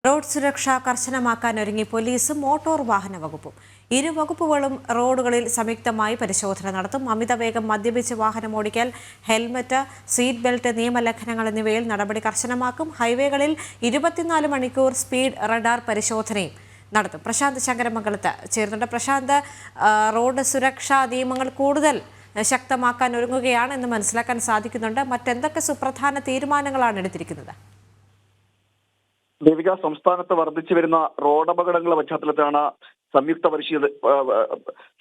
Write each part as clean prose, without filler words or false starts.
Road സുരക്ഷ കർശനമാക്കാൻ ഒരുങ്ങി പോലീസും മോട്ടോർ വാഹന വകുപ്പും. ഇരു വകുപ്പുകളും റോഡുകളിൽ സംയുക്തമായി പരിശോധന നടത്തും. അമിതവേഗം മദ്യപിച്ച് വാഹനമോടിക്കൽ, ഹെൽമറ്റ്, സീറ്റ് ബെൽറ്റ് നിയമലംഘനങ്ങൾ എന്നിവയിൽ നടപടി കർശനമാക്കും. ഹൈവേകളിൽ 24 മണിക്കൂർ സ്പീഡ് റഡാർ പരിശോധനയും നടത്തും. പ്രശാന്ത് ശങ്കരമംഗലത്ത് ചേർന്നുണ്ട്. പ്രശാന്ത്, റോഡ് സുരക്ഷാ നിയമങ്ങൾ കൂടുതൽ ശക്തമാക്കാൻ ഒരുങ്ങുകയാണെന്ന് മനസ്സിലാക്കാൻ സാധിക്കുന്നുണ്ട്. മറ്റെന്തൊക്കെ സുപ്രധാന തീരുമാനങ്ങളാണ് എടുത്തിരിക്കുന്നത്? ദേവിക, സംസ്ഥാനത്ത് വർദ്ധിച്ചു വരുന്ന റോഡപകടങ്ങളുടെ പശ്ചാത്തലത്തിലാണ്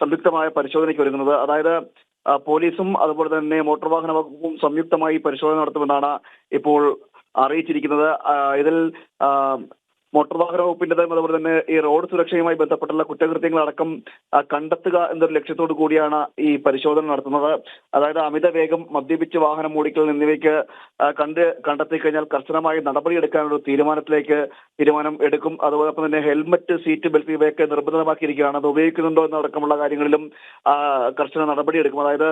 സംയുക്തമായ പരിശോധനയ്ക്ക് ഒരുങ്ങുന്നത്. അതായത് പോലീസും അതുപോലെ തന്നെ മോട്ടോർ വാഹന വകുപ്പും സംയുക്തമായി പരിശോധന നടത്തുമെന്നാണ് ഇപ്പോൾ അറിയിച്ചിരിക്കുന്നത്. ഇതിൽ മോട്ടോർ വാഹന വകുപ്പിന്റേതും അതുപോലെ തന്നെ ഈ റോഡ് സുരക്ഷയുമായി ബന്ധപ്പെട്ടുള്ള കുറ്റകൃത്യങ്ങളടക്കം കണ്ടെത്തുക എന്നൊരു ലക്ഷ്യത്തോടു കൂടിയാണ് ഈ പരിശോധന നടത്തുന്നത്. അതായത് അമിത വേഗം, മദ്യപിച്ച് വാഹനം ഓടിക്കൽ എന്നിവയ്ക്ക് കണ്ടെത്തി കഴിഞ്ഞാൽ കർശനമായി നടപടിയെടുക്കാനുള്ള തീരുമാനം എടുക്കും. അതോടൊപ്പം തന്നെ ഹെൽമറ്റ്, സീറ്റ് ബെൽറ്റ് ഇവയൊക്കെ നിർബന്ധമാക്കിയിരിക്കുകയാണ്. അത് ഉപയോഗിക്കുന്നുണ്ടോ എന്നടക്കമുള്ള കാര്യങ്ങളിലും കർശന നടപടിയെടുക്കും. അതായത്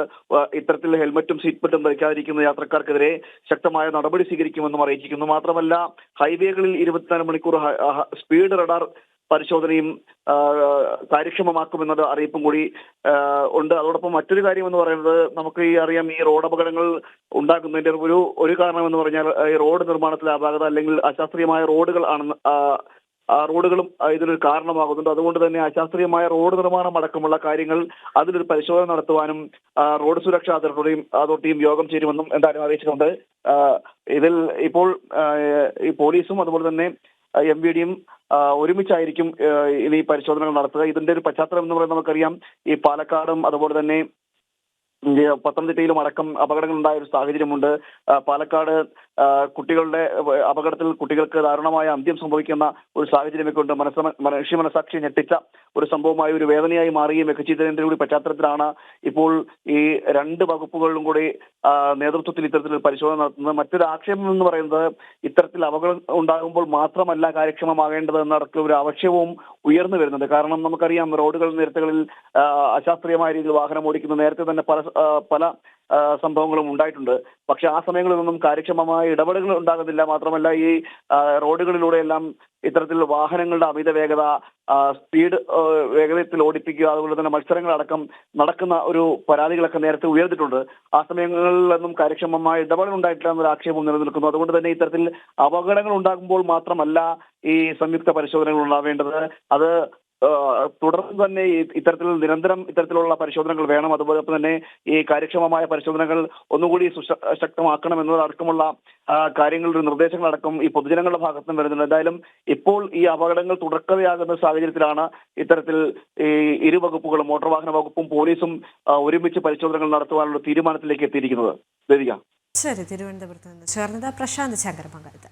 ഇത്തരത്തിൽ ഹെൽമറ്റും സീറ്റ് ബെൽറ്റും ധരിക്കാതിരിക്കുന്ന യാത്രക്കാർക്കെതിരെ ശക്തമായ നടപടി സ്വീകരിക്കുമെന്നും അറിയിച്ചിരിക്കുന്നു. മാത്രമല്ല, ഹൈവേകളിൽ 24 മണിക്കൂർ സ്പീഡ് റഡാർ പരിശോധനയും കാര്യക്ഷമമാക്കുമെന്നത് അറിയിപ്പും കൂടി ഉണ്ട്. അതോടൊപ്പം മറ്റൊരു കാര്യം എന്ന് പറയുന്നത്, നമുക്ക് അറിയാം, ഈ റോഡ് അപകടങ്ങൾ ഉണ്ടാകുന്നതിന്റെ ഒരു കാരണം എന്ന് പറഞ്ഞാൽ ഈ റോഡ് നിർമ്മാണത്തിലെ അപാകത അല്ലെങ്കിൽ അശാസ്ത്രീയമായ റോഡുകൾ ആണെന്ന് റോഡുകളും ഇതിനൊരു കാരണമാകുന്നുണ്ട്. അതുകൊണ്ട് തന്നെ അശാസ്ത്രീയമായ റോഡ് നിർമ്മാണം അടക്കമുള്ള കാര്യങ്ങൾ അതിലൊരു പരിശോധന നടത്തുവാനും റോഡ് സുരക്ഷാ അതോറിറ്റിയും യോഗം ചേരുമെന്നും എന്തായാലും അറിയിച്ചിട്ടുണ്ട്. ഇതിൽ ഇപ്പോൾ ഈ പോലീസും അതുപോലെ തന്നെ MVDയും ഒരുമിച്ചായിരിക്കും ഇനി പരിശോധനകൾ നടത്തുക. ഇതിന്റെ ഒരു പശ്ചാത്തലം എന്ന് പറയുന്നത് നമുക്കറിയാം, ഈ പാലക്കാടും അതുപോലെ തന്നെ പത്തനംതിട്ടയിലും അടക്കം അപകടങ്ങൾ ഉണ്ടായ ഒരു സാഹചര്യമുണ്ട്. പാലക്കാട് കുട്ടികളുടെ അപകടത്തിൽ കുട്ടികൾക്ക് ദാരുണമായ അന്ത്യം സംഭവിക്കുന്ന ഒരു സാഹചര്യമൊക്കെ ഉണ്ട്. മനുഷ്യ മനസാക്ഷി ഞെട്ടിച്ച ഒരു സംഭവമായി, ഒരു വേദനയായി മാറുകയും ചെയ്തതിന്റെ കൂടി പശ്ചാത്തലത്തിലാണ് ഇപ്പോൾ ഈ രണ്ട് വകുപ്പുകളിലും കൂടി നേതൃത്വത്തിൽ ഇത്തരത്തിലൊരു പരിശോധന നടത്തുന്നത്. മറ്റൊരു ആക്ഷേപം എന്ന് പറയുന്നത്, ഇത്തരത്തിൽ അപകടം ഉണ്ടാകുമ്പോൾ മാത്രമല്ല കാര്യക്ഷമമാകേണ്ടത് എന്നടക്കം ഒരു ആവശ്യവും ഉയർന്നു വരുന്നുണ്ട്. കാരണം നമുക്കറിയാം, റോഡുകൾ നിരത്തുകളിൽ അശാസ്ത്രീയമായ രീതിയിൽ വാഹനം ഓടിക്കുന്ന നേരത്തെ തന്നെ പല സംഭവങ്ങളും ഉണ്ടായിട്ടുണ്ട്. പക്ഷെ ആ സമയങ്ങളിലൊന്നും കാര്യക്ഷമമായ ഇടപെടലുകൾ ഉണ്ടാകുന്നില്ല. മാത്രമല്ല, ഈ റോഡുകളിലൂടെയെല്ലാം ഇത്തരത്തിൽ വാഹനങ്ങളുടെ അമിത വേഗത, സ്പീഡ് വേഗതയിൽ ഓടിപ്പിക്കുക, അതുപോലെ തന്നെ മത്സരങ്ങളടക്കം നടക്കുന്ന ഒരു പരാതികളൊക്കെ നേരത്തെ ഉയർന്നിട്ടുണ്ട്. ആ സമയങ്ങളിലൊന്നും കാര്യക്ഷമമായ ഇടപെടൽ ഉണ്ടായിട്ടില്ല എന്നൊരു ആക്ഷേപം നിലനിൽക്കുന്നു. അതുകൊണ്ട് തന്നെ ഇത്തരത്തിൽ അപകടങ്ങൾ ഉണ്ടാകുമ്പോൾ മാത്രമല്ല ഈ സംയുക്ത പരിശോധനകൾ ഉണ്ടാവേണ്ടത്. അത് തുടർന്ന് തന്നെ നിരന്തരം ഇത്തരത്തിലുള്ള പരിശോധനകൾ വേണം. അതുപോലെ തന്നെ ഈ കാര്യക്ഷമമായ പരിശോധനകൾ ഒന്നുകൂടി ശക്തമാക്കണം എന്നതടക്കമുള്ള കാര്യങ്ങളുടെ നിർദ്ദേശങ്ങളടക്കം ഈ പൊതുജനങ്ങളുടെ ഭാഗത്തും വരുന്നുണ്ട്. എന്തായാലും ഇപ്പോൾ ഈ അപകടങ്ങൾ തുടർക്കഥയാകുന്ന സാഹചര്യത്തിലാണ് ഇത്തരത്തിൽ ഈ ഇരു വകുപ്പുകളും, മോട്ടോർ വാഹന വകുപ്പും പോലീസും ഒരുമിച്ച് പരിശോധനകൾ നടത്തുവാനുള്ള തീരുമാനത്തിലേക്ക് എത്തിയിരിക്കുന്നത്. ദേവിക. ശരി, തിരുവനന്തപുരത്ത് നിന്ന് ചേർന്നത് പ്രശാന്ത് ശങ്കരമംഗലത്ത്.